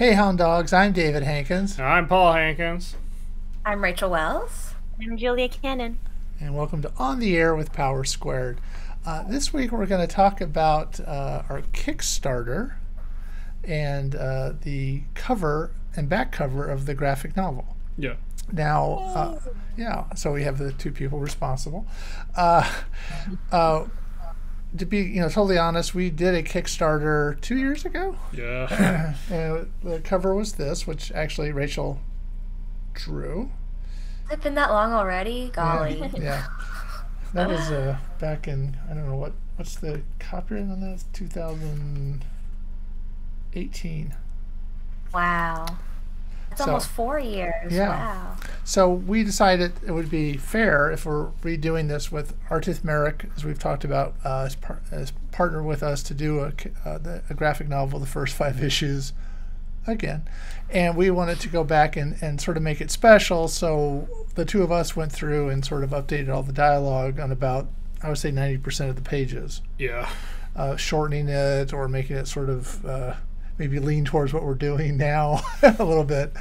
Hey, Hound Dogs, I'm David Hankins. I'm Paul Hankins. I'm Rachel Wells. I'm Julia Canon. And welcome to On the Air with Power Squared. This week we're going to talk about our Kickstarter and the cover and back cover of the graphic novel. Yeah. Now, so we have the two people responsible. To be totally honest, we did a Kickstarter 2 years ago. Yeah. And the cover was this, which actually Rachel drew. Has it been that long already? Golly. Yeah. That was back in, I don't know, what's the copyright on that? It's 2018. Wow. It's almost 4 years. Yeah. Wow. So we decided it would be fair if we're redoing this with Artithmeric, as we've talked about, as partner with us to do a graphic novel, the first 5 issues, again. And we wanted to go back and sort of make it special, so the two of us went through and sort of updated all the dialogue on about, I would say, 90% of the pages. Yeah. Shortening it or making it sort of maybe lean towards what we're doing now a little bit.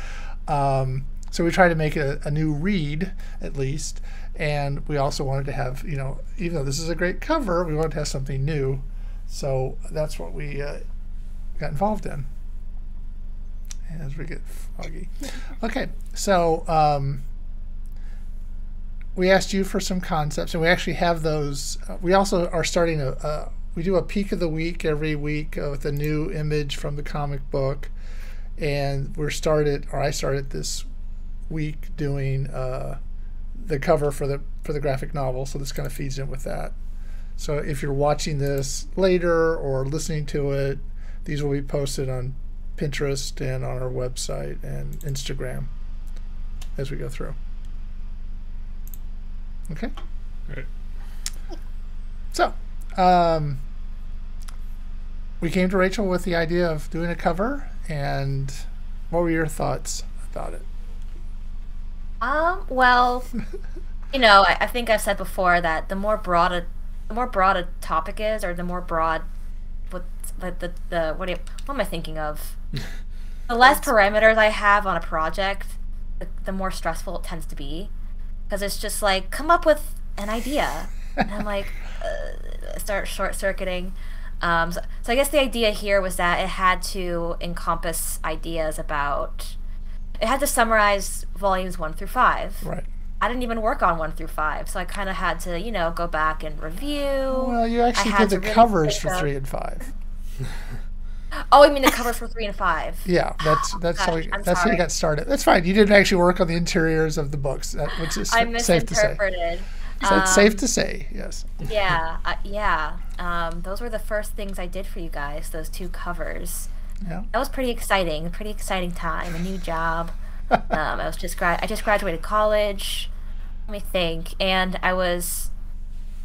So we tried to make it a new read, at least. And we also wanted to have, even though this is a great cover, we wanted to have something new. So that's what we got involved in. As we get foggy. Okay, so we asked you for some concepts, and we actually have those. We also are starting we do a peek of the week every week with a new image from the comic book, and I started this week doing the cover for the graphic novel. So this kind of feeds in with that. So if you're watching this later or listening to it, these will be posted on Pinterest and on our website and Instagram as we go through. Okay. Great. So, we came to Rachel with the idea of doing a cover, and what were your thoughts about it? Well, I think I've said before that the more broad a topic is, or the more broad, what am I thinking of? The less parameters I have on a project, the more stressful it tends to be, because it's just like, come up with an idea, and I'm like, start short-circuiting. So I guess the idea here was that it had to encompass ideas about. It had to summarize volumes 1 through 5. Right. I didn't even work on 1 through 5, so I kind of had to, go back and review. Well, you actually did the covers for 3 and 5. Oh, I mean the covers for 3 and 5. Yeah, that's how you got started. That's fine. You didn't actually work on the interiors of the books, which is I safe to say. misinterpreted. So it's safe to say, yes. Yeah, those were the first things I did for you guys. Those 2 covers. Yeah. That was pretty exciting. A pretty exciting time. A new job. I just graduated college. Let me think. And it was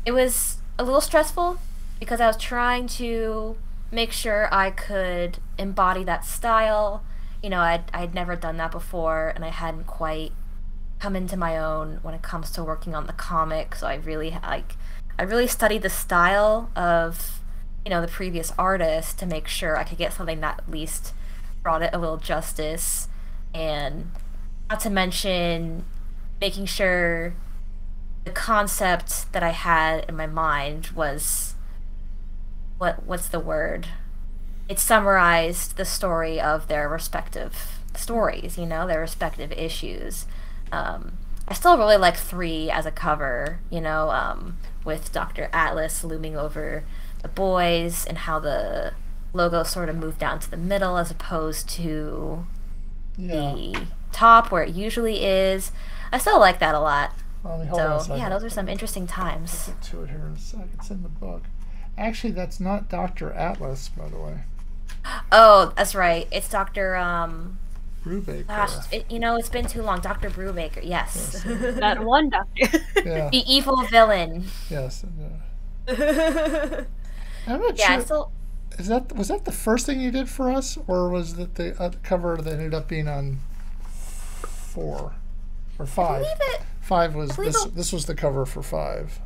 a little stressful because I was trying to make sure I could embody that style. I'd never done that before, and I hadn't quite come into my own when it comes to working on the comic. So I really studied the style of the previous artist to make sure I could get something that at least brought it a little justice, and not to mention making sure the concept that I had in my mind was what's the word? It summarized the story of their respective stories, their respective issues. I still really like 3 as a cover, with Dr. Atlas looming over the boys and how the logo sort of moved down to the middle as opposed to the top where it usually is. I still like that a lot. Those are some interesting times. I'll get to it here in a second. It's in the book. Actually, that's not Dr. Atlas, by the way. Oh, that's right. It's Dr. Brubaker. Gosh, it's been too long. Dr. Brubaker, yes. That one doctor. Yeah. The evil villain. Yes. I'm not sure. Was that the first thing you did for us, or was that the cover that ended up being on 4 or 5? I believe it. 5 was this. This was the cover for 5.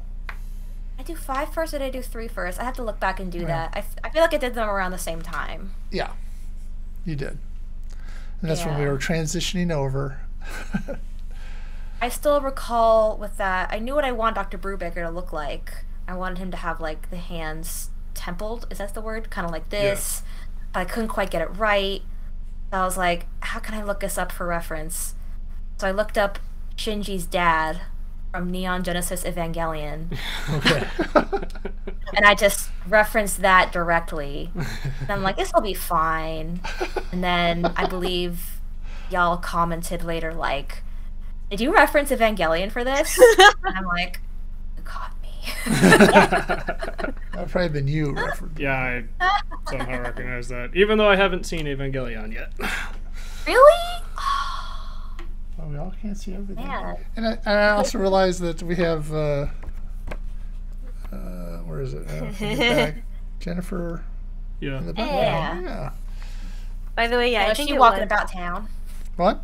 I do 5 first, or did I do 3 first? I have to look back and do that. I feel like I did them around the same time. Yeah, you did. And that's when we Yeah. were transitioning over. I still recall with that. I knew what I want Dr. Brubaker to look like. I wanted him to have like the hands templed. Is that the word? Kind of like this. But I couldn't quite get it right. So I was like, how can I look this up for reference? So I looked up Shinji's dad from Neon Genesis Evangelion. Okay. And I just referenced that directly. And I'm like, this will be fine. And then I believe y'all commented later, like, did you reference Evangelion for this? And I'm like, you caught me. That'd probably been you. Yeah, I somehow recognize that. Even though I haven't seen Evangelion yet. Really? Well, we all can't see everything. Man. And I also realized that we have, where is it? In the back. Jennifer Yeah. in the back. Yeah. Yeah. By the way, yeah, I Was think she it walking was. about town? What?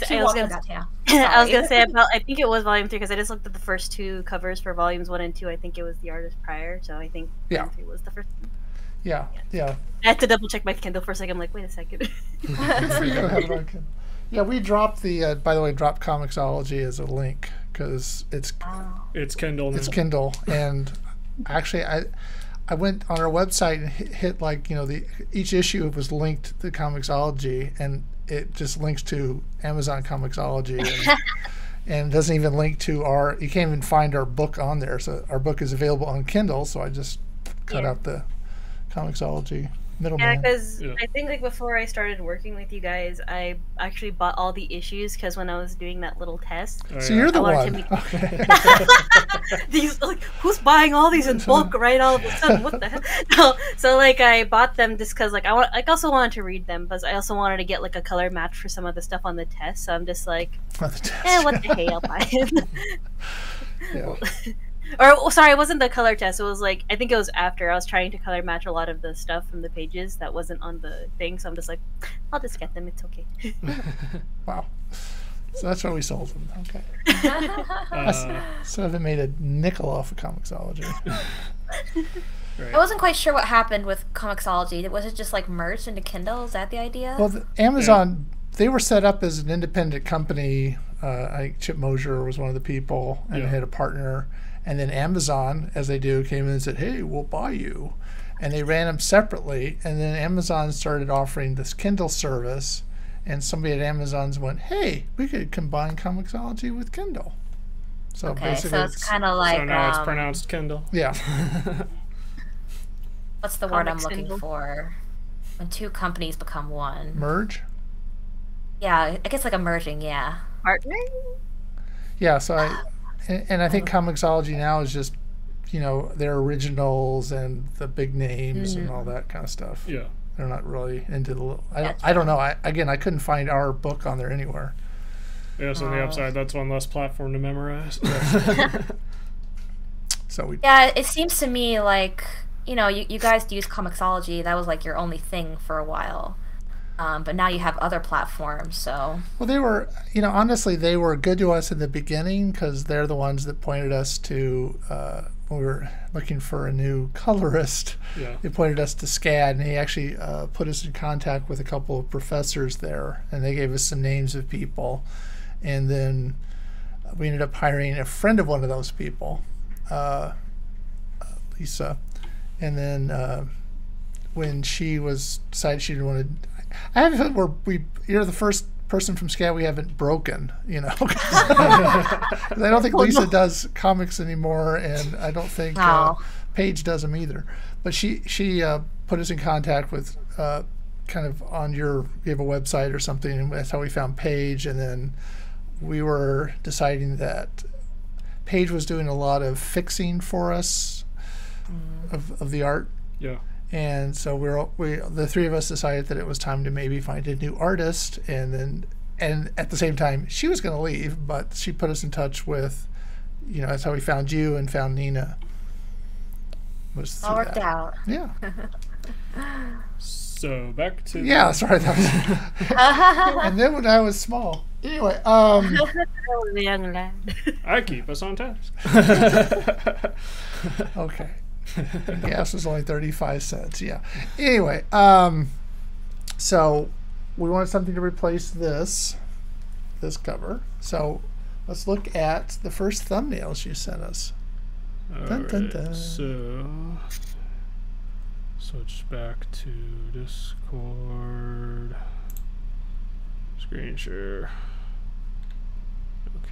She I was walking gonna, about town. I was Sorry. gonna say about. I think it was volume 3 because I just looked at the first 2 covers for volumes 1 and 2. I think it was the artist prior, so I think Yeah. volume 3 was the first one. Yeah. Yeah. I had to double check my Kindle for a second. I'm like, wait a second. Go ahead, Ron. Yeah, we dropped the, by the way, dropped Comixology as a link because it's It's Kindle now. It's Kindle, and actually, I went on our website and hit like each issue was linked to Comixology, and it just links to Amazon Comixology, and doesn't even link to our. You can't even find our book on there. So our book is available on Kindle. So I just cut out the Comixology Yeah, middleman. because Yeah. I think like before I started working with you guys, I actually bought all the issues because when I was doing that little test, Oh, So yeah. you're the I wanted one. to make- Okay. these like who's buying all these in bulk right all of a sudden? What the heck? No, so like I bought them just because like I also wanted to read them, but I also wanted to get like a color match for some of the stuff on the test. So I'm just like, Not the test. what the hey, I'll buy it. Yeah. Or sorry, it wasn't the color test. It was like I think it was after I was trying to color match a lot of the stuff from the pages that wasn't on the thing. So I'm just like, I'll just get them. It's okay. Wow. So that's why we sold them. Okay. Uh, So I haven't made a nickel off of Comixology. right. I wasn't quite sure what happened with Comixology. Was it just like merged into Kindle? Is that the idea? Well, Amazon, they were set up as an independent company. I think Chip Mosier was one of the people, and Yeah. they had a partner. And then Amazon, as they do, came in and said, "Hey, we'll buy you." And they ran them separately. And then Amazon started offering this Kindle service. And somebody at Amazon's went, "Hey, we could combine Comixology with Kindle." So okay, basically, so it's kind of like so now it's pronounced Kindle. yeah. what's the word I'm Comics looking Kindle. for? When 2 companies become one. Merge. Yeah, I guess like a merging. Yeah. Partner? Yeah, so and I think Comixology now is just, their originals and the big names and all that kind of stuff. Yeah. They're not really into the little. That's I don't know. I couldn't find our book on there anywhere. Yeah, so on the Oh. upside, that's one less platform to memorize. So we. Yeah, it seems to me like you guys use Comixology. That was like your only thing for a while. But now you have other platforms, so Well, they were, honestly, they were good to us in the beginning because they're the ones that pointed us to, when we were looking for a new colorist, Yeah. they pointed us to SCAD, and he actually put us in contact with a couple of professors there, and they gave us some names of people. And then we ended up hiring a friend of one of those people, Lisa. And then when she decided she didn't want to, I have a feeling you're the first person from SCAD we haven't broken, 'cause I don't think Lisa does comics anymore, and I don't think Paige does them either. But she put us in contact with kind of you have a website or something, and that's how we found Paige. And then we were deciding that Paige was doing a lot of fixing for us of the art. Yeah. And so the 3 of us decided that it was time to maybe find a new artist, and at the same time she was going to leave, but she put us in touch with, that's how we found you and found Nina. Was all through worked that. out. Yeah. So back to Yeah. Sorry. That was. And then when I was small. Anyway. Oh, the young lad. I keep us on task. Okay. Gas was only 35 cents. Yeah. Anyway. So we wanted something to replace this cover. So let's look at the first thumbnails you sent us. Dun, dun, dun. So switch back to Discord. Screen share. Okay.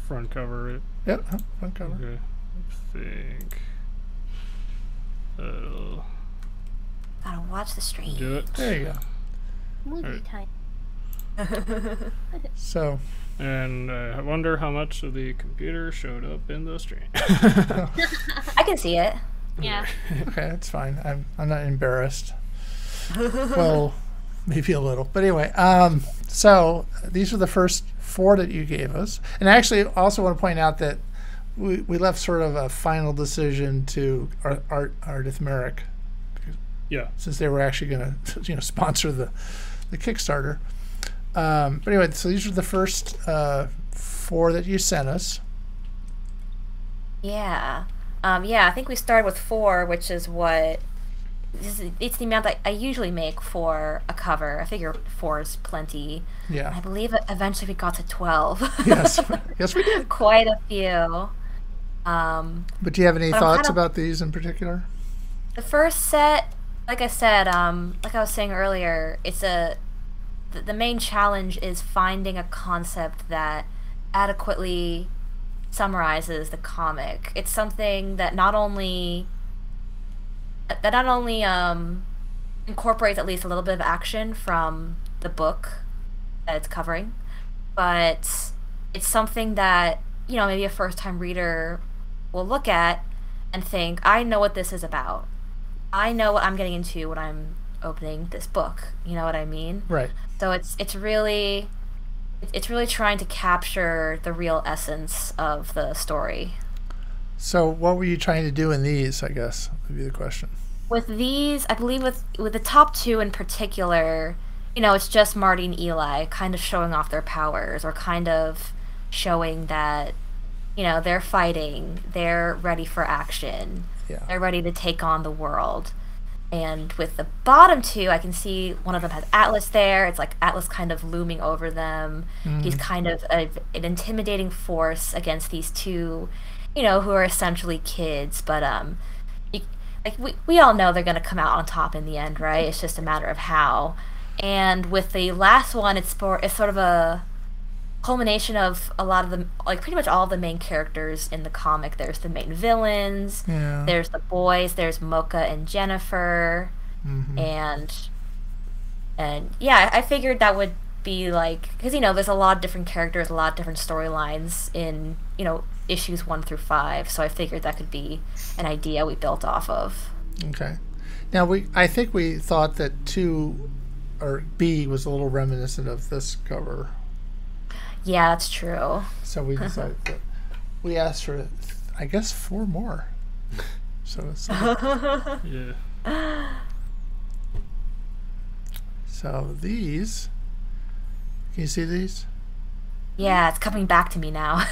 Front cover it. Yep, front cover. Okay. I think that'll Gotta watch the stream. do it. There you go. Movie time. So, And I wonder how much of the computer showed up in the stream. I can see it. Yeah. okay, that's fine. I'm not embarrassed. Well, maybe a little, but anyway. So these are the first 4 that you gave us, and I actually also want to point out that we left sort of a final decision to Artithmeric, Yeah. since they were actually going to sponsor the Kickstarter. But anyway, so these are the first 4 that you sent us. Yeah. Yeah, I think we started with 4, which is what... It's the amount that I usually make for a cover. I figure 4 is plenty. Yeah. I believe eventually we got to 12. Yes. Yes, we did. Quite a few. But do you have any But I'm thoughts kind of- about these in particular? The first set, like I said, like I was saying earlier, it's the main challenge is finding a concept that adequately summarizes the comic. It's something that not only incorporates at least a little bit of action from the book that it's covering, but it's something that, maybe a first-time reader will look at and think, I know what this is about. I know what I'm getting into when I'm opening this book. You know what I mean? Right. So it's really trying to capture the real essence of the story. So what were you trying to do in these, I guess, would be the question. With these, I believe with the top 2 in particular, it's just Marty and Eli kind of showing off their powers, or kind of showing that, they're fighting, they're ready for action, Yeah. they're ready to take on the world. And with the bottom 2, I can see one of them has Atlas there. It's like Atlas kind of looming over them. He's kind of an intimidating force against these 2, who are essentially kids, but we all know they're going to come out on top in the end, right? It's just a matter of how. And with the last one, it's sort of a culmination of a lot of the, pretty much all of the main characters in the comic. There's the main villains, there's the boys, there's Mocha and Jennifer, and yeah, I figured that would be because there's a lot of different characters, a lot of different storylines in issues 1 through 5, so I figured that could be an idea we built off of. Okay. Now I think we thought that 2 or B was a little reminiscent of this cover. Yeah, that's true. So we decided that we asked for, I guess, 4 more. So it's Yeah. so these. Can you see these? Yeah, it's coming back to me now.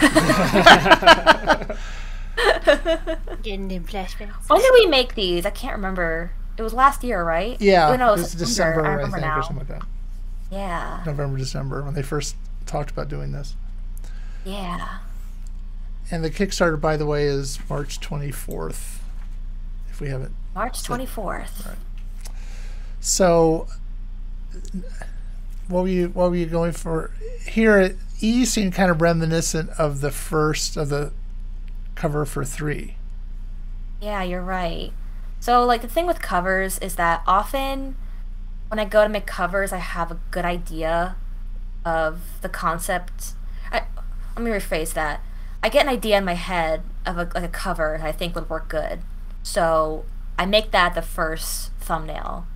Getting in flashbacks. When did we make these? I can't remember. It was last year, right? Yeah, Oh, no, it was December, I remember think, now. or something like that. Yeah. November, December, when they first talked about doing this. Yeah. And the Kickstarter, by the way, is March 24th. If we haven't. March 24th. Right. So, what were you going for here? E seemed kind of reminiscent of the first of the cover for 3. Yeah, you're right. So, the thing with covers is that often when I go to make covers, I have a good idea of the concept. Let me rephrase that. I get an idea in my head of a cover that I think would work good. So I make that the first thumbnail.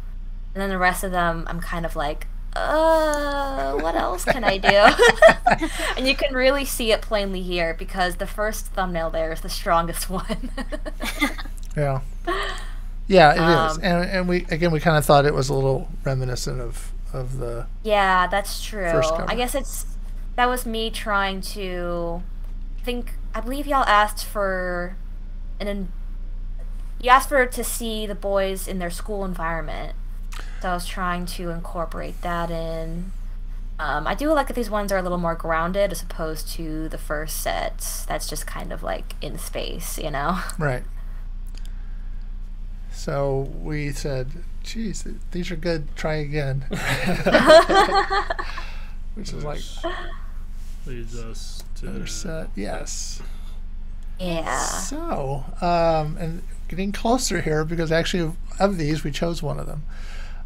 And then the rest of them, I'm kind of like, what else can I do? And you can really see it plainly here because the first thumbnail there is the strongest one. Yeah. Yeah, it is. And we kind of thought it was a little reminiscent of the Yeah, that's true. first cover. I guess that was me trying to I believe y'all asked for you asked for to see the boys in their school environment, so I was trying to incorporate that in. I do like that these ones are a little more grounded as opposed to the first set. That's just kind of like in space, you know? Right. So we said, geez, these are good, try again. Which is like... Leads us to... Another set, yes. Yeah. So, and getting closer here, because actually of these, we chose one of them.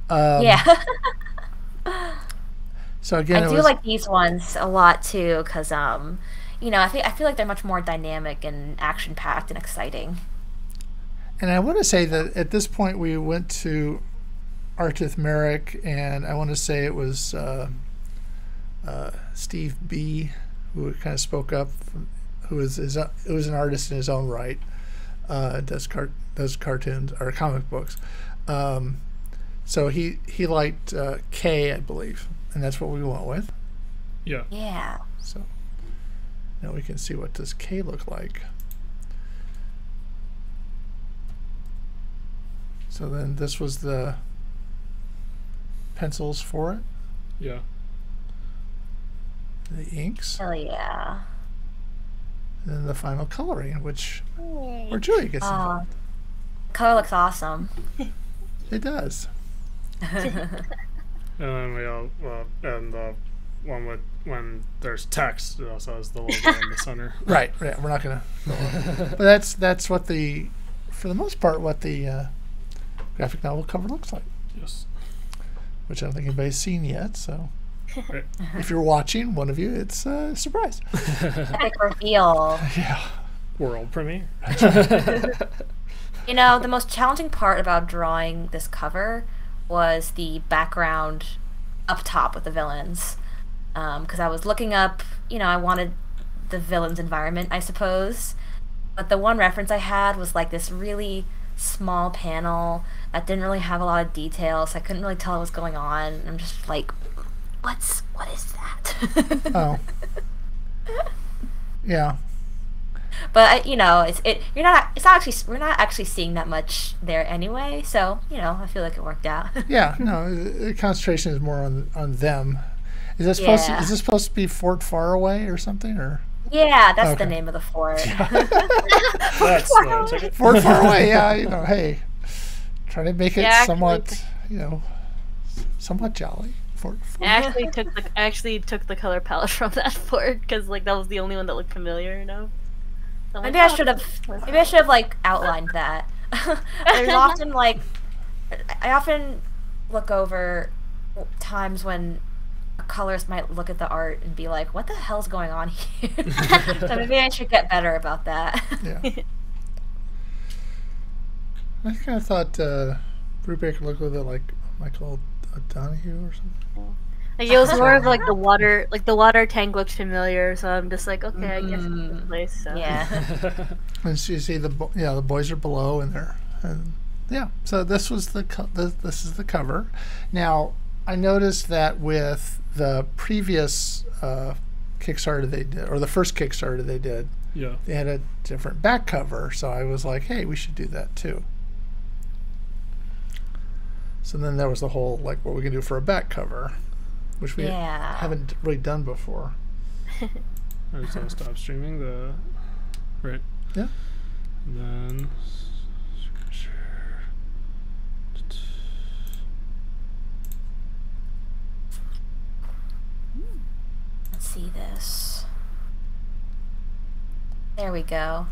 Yeah. So again, I do like these ones a lot too, because you know, I feel like they're much more dynamic and action packed and exciting. And I want to say that at this point we went to Artithmeric, and I want to say it was Steve B, who kind of spoke up, who was an artist in his own right, does cartoons or comic books. So he liked K, I believe. And that's what we went with. Yeah. Yeah. So now we can see what does K look like. So then this was the pencils for it. Yeah. The inks. Hell yeah. And then the final coloring, which where Julia gets involved. Color looks awesome. It does. And then we all, and the one with when there's text, it also has the logo in the center. Right. We're not gonna. But that's what for the most part, what the graphic novel cover looks like. Yes. Which I don't think anybody's seen yet. So Right. if you're watching, one of you, it's a surprise. Epic reveal. Yeah. World premiere. You know, the most challenging part about drawing this cover was the background up top with the villains. Because I was looking up, you know, I wanted the villain's environment, I suppose. But the one reference I had was like this really small panel that didn't really have a lot of detail, so I couldn't really tell what was going on. I'm just like, what is that? Oh. Yeah. But you know, we're not actually seeing that much there anyway. So you know, I feel like it worked out. Yeah. No, the concentration is more on them. Is this supposed to be Fort Faraway or something, or? Yeah, that's Okay. the name of the fort. That's the ticket. Fort Faraway. Yeah. You know, hey, try to make it Yeah, somewhat, somewhat jolly. Fort. I actually took the color palette from that fort because like that was the only one that looked familiar enough. So I'm Maybe like, I should have like outlined that. There's often like I often look over times when a colorist might look at the art and be like, "What the hell's going on here?" So maybe I should get better about that. Yeah. I kind of thought Brubaker looked a little bit like Michael Donahue or something. Like it was more of like the water tank looked familiar, so I'm just like, okay, I guess it's this place. So. Yeah. And so you see the boys are below and so this was this is the cover. Now I noticed that with the previous Kickstarter they did, or the first Kickstarter they did, Yeah. they had a different back cover, so I was like, hey, we should do that too. So then there was the whole like what we can do for a back cover, which we haven't really done before. Alright, so stop streaming the right. Yeah. And then Let's see this. There we go.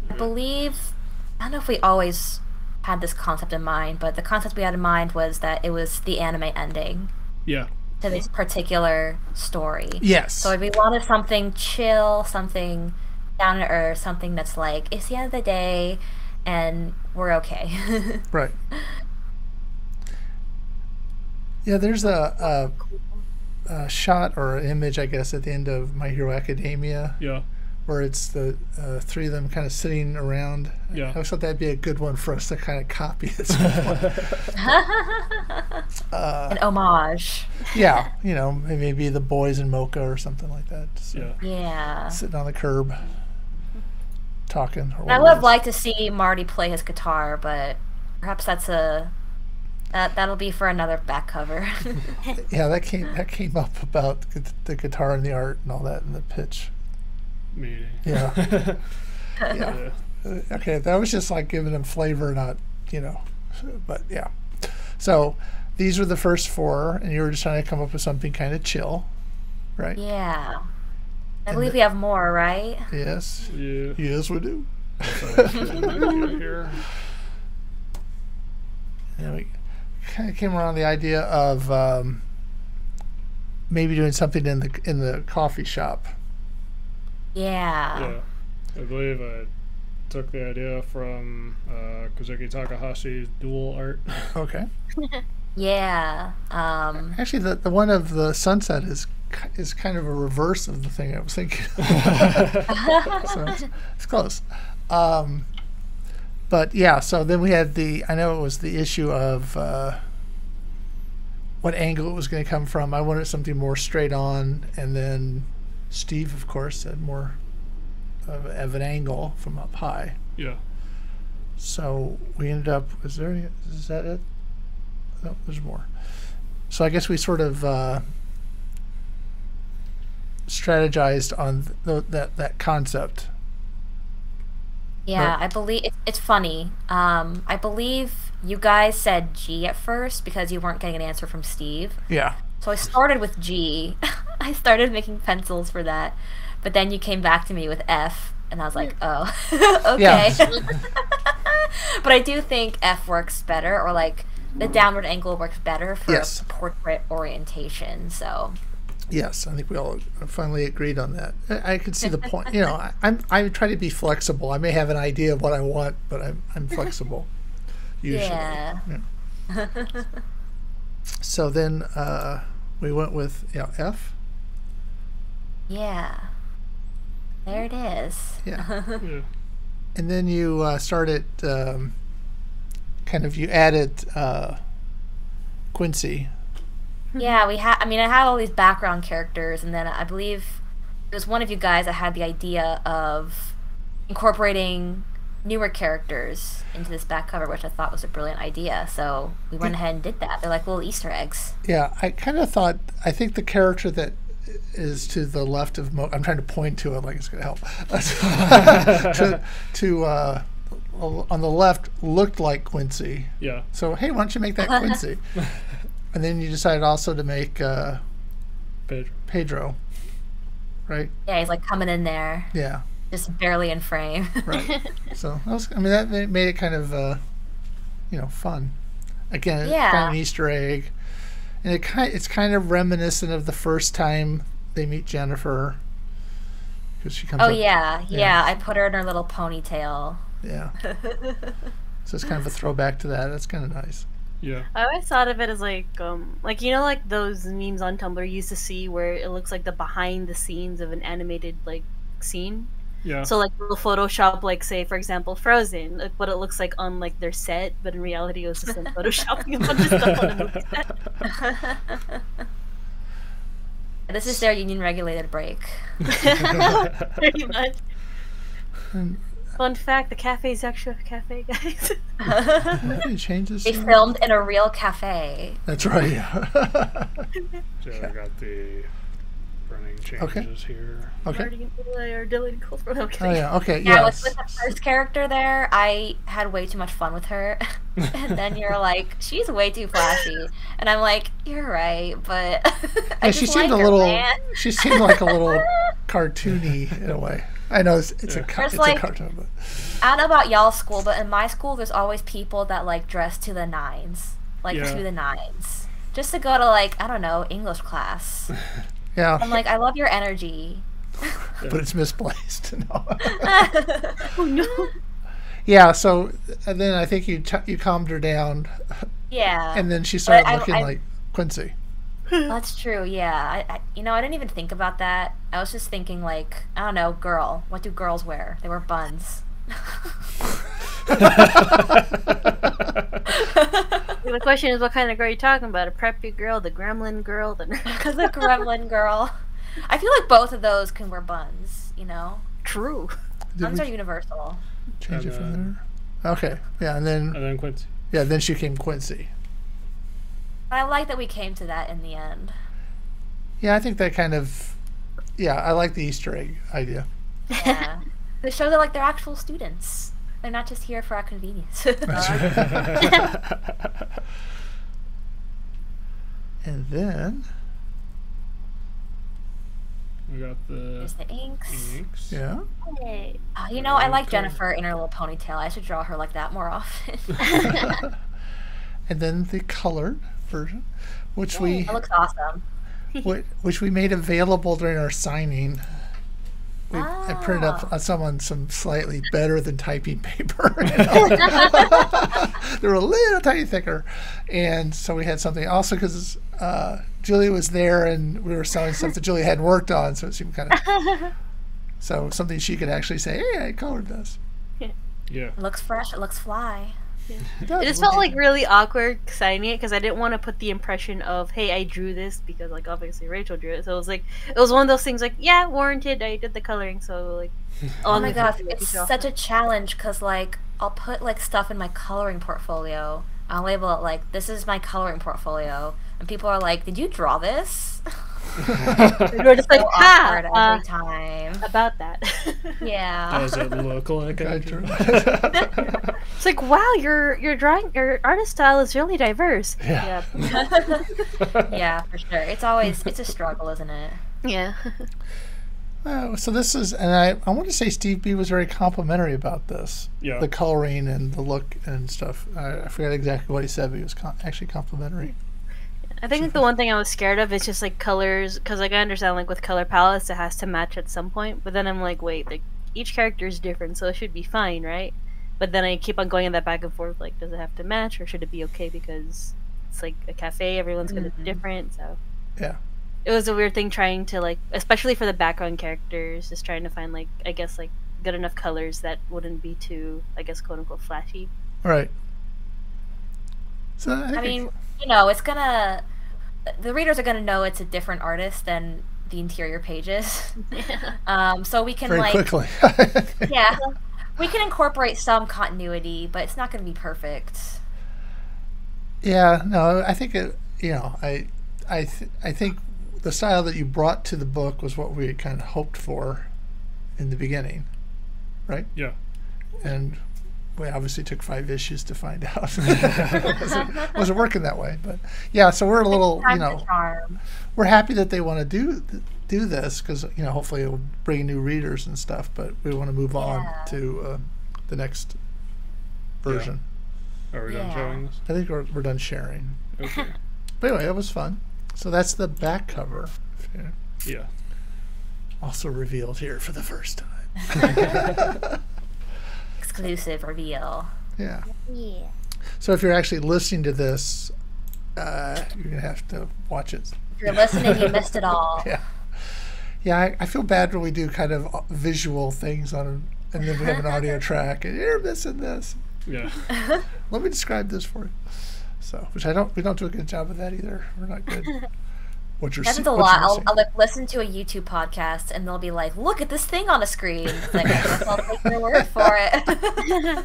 I believe, I don't know if we always had this concept in mind, but the concept we had in mind was that it was the anime ending yeah. to this particular story. Yes. So if we wanted something chill, something down to earth, something that's like, it's the end of the day and we're okay. Right. Yeah, there's a shot or an image, I guess, at the end of My Hero Academia. Yeah. Where it's the three of them kind of sitting around. Yeah. I always thought that'd be a good one for us to kind of copy at some point. An homage. Yeah, maybe the boys in Mocha or something like that. So Yeah. Yeah. sitting on the curb. talking. Or I would have liked to see Marty play his guitar, but perhaps that'll be for another back cover. Yeah, that came up about the guitar and the art and all that and the pitch. Meeting. Yeah. Yeah. Okay, that was just like giving them flavor, not, but yeah. So these were the first 4, and you were just trying to come up with something kind of chill, right? Yeah. I believe we have more, right? Yes. Yeah. Yes, we do. Here. And we kind of came around the idea of maybe doing something in the coffee shop. Yeah. Yeah. I believe I took the idea from Kazuki Takahashi's dual art. Okay. Yeah. Actually, the one of the sunset is kind of a reverse of the thing I was thinking. So it's close. But yeah, so then we had I know it was the issue of what angle it was going to come from. I wanted something more straight on, and then Steve, of course, had more of an angle from up high. Yeah. So we ended up, is that it? No, there's more. So I guess we sort of strategized on that concept. Yeah, Right. I believe it's funny. I believe you guys said G at first because you weren't getting an answer from Steve. Yeah. So I started with G. I started making pencils for that, but then you came back to me with F, and I was like, oh, okay. Yeah. But I do think F works better, or like the downward angle works better for Yes. a portrait orientation. So Yes, I think we all finally agreed on that. I could see the point. I try to be flexible. I may have an idea of what I want, but I'm flexible. Usually. yeah. So then we went with F. Yeah. There it is. Yeah. Yeah. And then you started you added Quincy. Yeah, I had all these background characters, and then I believe it was one of you guys that had the idea of incorporating newer characters into this back cover, which I thought was a brilliant idea. So we went ahead and did that. They're like little Easter eggs. Yeah, I think the character that is to the left of I'm trying to point to it like it's going to help. On the left looked like Quincy. Yeah. So hey, why don't you make that Quincy? And then you decided also to make Pedro, right? Yeah, he's like coming in there, Yeah, just barely in frame. right. So that made it kind of fun. Again, Yeah. kind of an Easter egg, and it's kind of reminiscent of the first time they meet Jennifer, because she comes. Oh up, yeah. I put her in her little ponytail. Yeah. So it's kind of a throwback to that. That's kind of nice. Yeah. I always thought of it as like those memes on Tumblr you used to see where it looks like the behind the scenes of an animated like scene. Yeah. So like little Photoshop, like say for example Frozen, like what it looks like on like their set, but in reality it was just them photoshopping a bunch of stuff on a movie set. This is their union regulated break. Pretty much. And Fun fact: the cafe is actually a cafe, guys. maybe change this. They filmed in a real cafe. That's right. So I got the running changes here. Okay. Marty and Eli are Dylan Cole from Oh yeah. Okay. Yeah, Yes. with the first character there, I had way too much fun with her. And then you're like, she's way too flashy. And I'm like, you're right, but I Yeah, just she seemed like a her, little. man. She seemed like a little cartoony in a way. I know it's Yeah. a like- cartoon, but I don't know about y'all's school, but in my school, there's always people that like dress to the nines. Like Yeah. to the nines. Just to go to like, I don't know, English class. yeah, I'm like, I love your energy. but it's misplaced. No. Oh no! Yeah. So and then I think you calmed her down, Yeah. and then she started I- looking I- like Quincy. That's true, yeah. I didn't even think about that. I was just thinking, like, I don't know, girl. What do girls wear? They wear buns. The question is, what kind of girl are you talking about? A preppy girl, the gremlin girl, the Because the gremlin girl. I feel like both of those can wear buns, you know? True. Did Guns we are universal. change And it from there? Okay. Yeah, and then Quincy. then she came Quincy. But I like that we came to that in the end. Yeah, I think that kind of. Yeah, I like the Easter egg idea. Yeah. They show that like they're actual students. They're not just here for our convenience. And then. We got There's the the inks. inks. Yeah. Yay. You know, I like Okay. Jennifer in her little ponytail. I should draw her like that more often. And then the colored version, which we That looks awesome. which we made available during our signing. I printed up some slightly better than typing paper. You know? They were a little tiny thicker, and so we had something. Also, because Julia was there, and we were selling stuff that Julia hadn't worked on, so it seemed kind of something she could actually say, "Hey, I colored this." Yeah. It looks fresh. It looks fly. It does. It just felt like really awkward signing it because I didn't want to put the impression of, hey, I drew this because like obviously Rachel drew it. So it was one of those things like, yeah, warranted. I did the coloring, so like. Oh my gosh, it's such a challenge because like I'll put like stuff in my coloring portfolio. I'll label it like this is my coloring portfolio, and people are like, "Did you draw this?" We're just like, So awkward ha, every time. about that. Yeah. Does it look like I I drew. drew? It's like, wow, your drawing, your artist style is really diverse. Yeah. Yeah, for sure. It's a struggle, isn't it? Yeah. So this is, and I want to say Steve B was very complimentary about this. Yeah. The coloring and the look and stuff. I forget exactly what he said, but he was actually complimentary. I think like, the one thing I was scared of is just like colors, because like I understand like with color palettes it has to match at some point, but then I'm like, wait, like each character is different, so it should be fine, right? But then I keep on going in that back and forth, like, does it have to match or should it be okay because it's like a cafe, everyone's gonna be different, so Yeah. it was a weird thing trying to like, especially for the background characters, just trying to find like, I guess like good enough colors that wouldn't be too, I guess, quote unquote flashy. Right. So I mean, you know, the readers are gonna know it's a different artist than the interior pages. So we can very like, quickly. yeah, we can incorporate some continuity, but it's not gonna be perfect. Yeah. No, I think it. You know, I think the style that you brought to the book was what we had kind of hoped for in the beginning, right? Yeah. And we obviously took 5 issues to find out. It wasn't working that way, but yeah. So we're a little, you know, we're happy that they want to do this because you know hopefully it will bring new readers and stuff. But we want to move on to the next version. Are we done showing this? I think we're done sharing. Okay. But anyway, it was fun. So that's the back cover. Yeah. Also revealed here for the first time. Exclusive reveal. Yeah. Yeah. So if you're actually listening to this, you're gonna have to watch it. If you're listening, you missed it all. Yeah. Yeah, I feel bad when we do kind of visual things on, and then we have an audio track, and you're missing this. Yeah. Let me describe this for you. So, which we don't do a good job of that either. We're not good. What you're Happens seeing. a lot. I'll like listen to a YouTube podcast and they'll be like, "Look at this thing on a screen." It's like, I guess I'll take your word for it.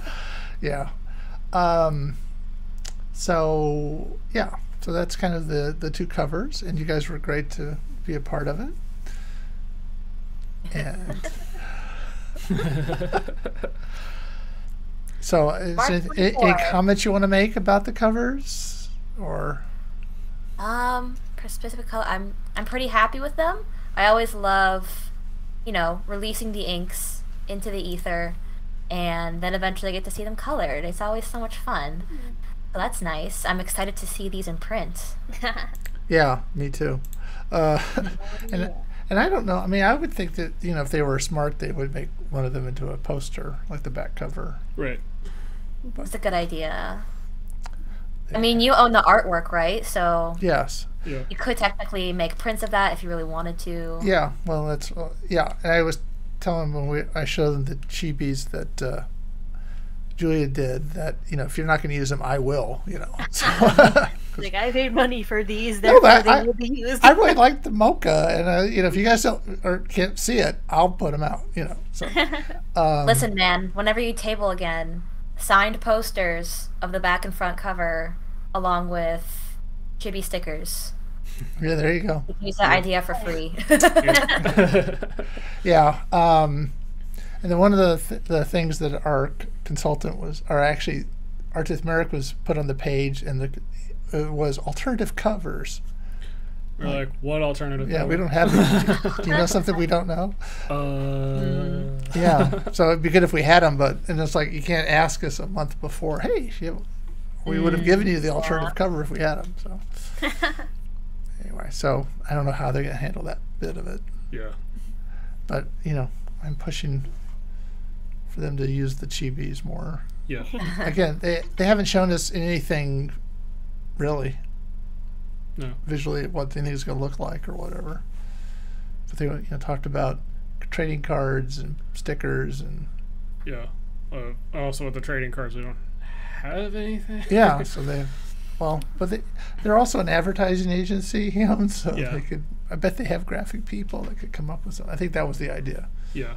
Yeah. So yeah. So that's kind of the 2 covers, and you guys were great to be a part of it. And so, is March there any 24th. comments you want to make about the covers, or? For specific color, I'm pretty happy with them. I always love, you know, releasing the inks into the ether, and then eventually get to see them colored. It's always so much fun. So that's nice. I'm excited to see these in print. Yeah, me too. And I don't know. I mean, I would think that you know if they were smart, they would make one of them into a poster, like the back cover. Right. It's a good idea. I mean, you own the artwork, right? So Yes. Yeah. you could technically make prints of that if you really wanted to. Yeah. Well, that's yeah. And I was telling them when I showed them the chibis that Julia did that you know if you're not going to use them, I will. You know. So, Like, I paid money for these, No, therefore but they will be used. I really like the mocha, and you know, if you guys don't or can't see it, I'll put them out. You know, so Listen, man, whenever you table again, signed posters of the back and front cover, along with chibi stickers. yeah, there you go. You can use that idea for free. Yeah, and then one of the things that our consultant actually Artithmeric was put on the page, and it was alternative covers. We're like, what alternative? Yeah, cover? we don't have them. Do you know something we don't know? Yeah, so it'd be good if we had them, and it's like you can't ask us a month before. Hey, we would have given you the alternative cover if we had them. So anyway, so I don't know how they're gonna handle that bit of it. Yeah. But you know, I'm pushing for them to use the chibis more. Yeah. Again, they haven't shown us anything really No. visually what they think is going to look like or whatever. But they talked about trading cards and stickers and Yeah. Also with the trading cards, we don't have anything. yeah. So but they're also an advertising agency, so Yeah. they could. I bet they have graphic people that could come up with something. I think that was the idea. Yeah.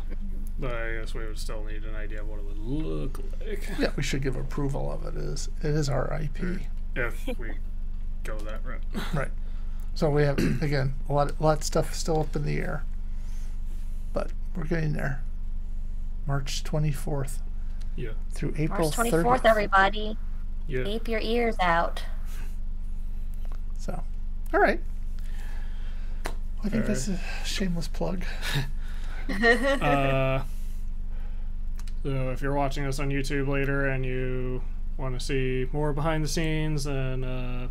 But I guess we would still need an idea of what it would look like. Yeah, we should give approval of it. It is our IP. If we go that route. Right. So we have again a lot of stuff still up in the air, but we're getting there. March 24th Yeah. through April March 24th, 30th. everybody. Yeah. Keep your ears out. So, all right. I think All that's a shameless plug. So if you're watching us on YouTube later and you want to see more behind the scenes, then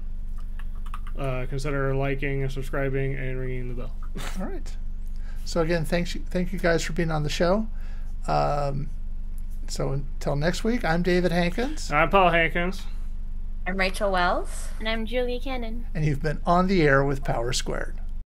consider liking and subscribing and ringing the bell. All right. So again, thank you guys for being on the show. So until next week, I'm David Hankins, I'm Paul Hankins. I'm Rachel Wells. And I'm Julia Canon. and you've been on the air with Power Squared.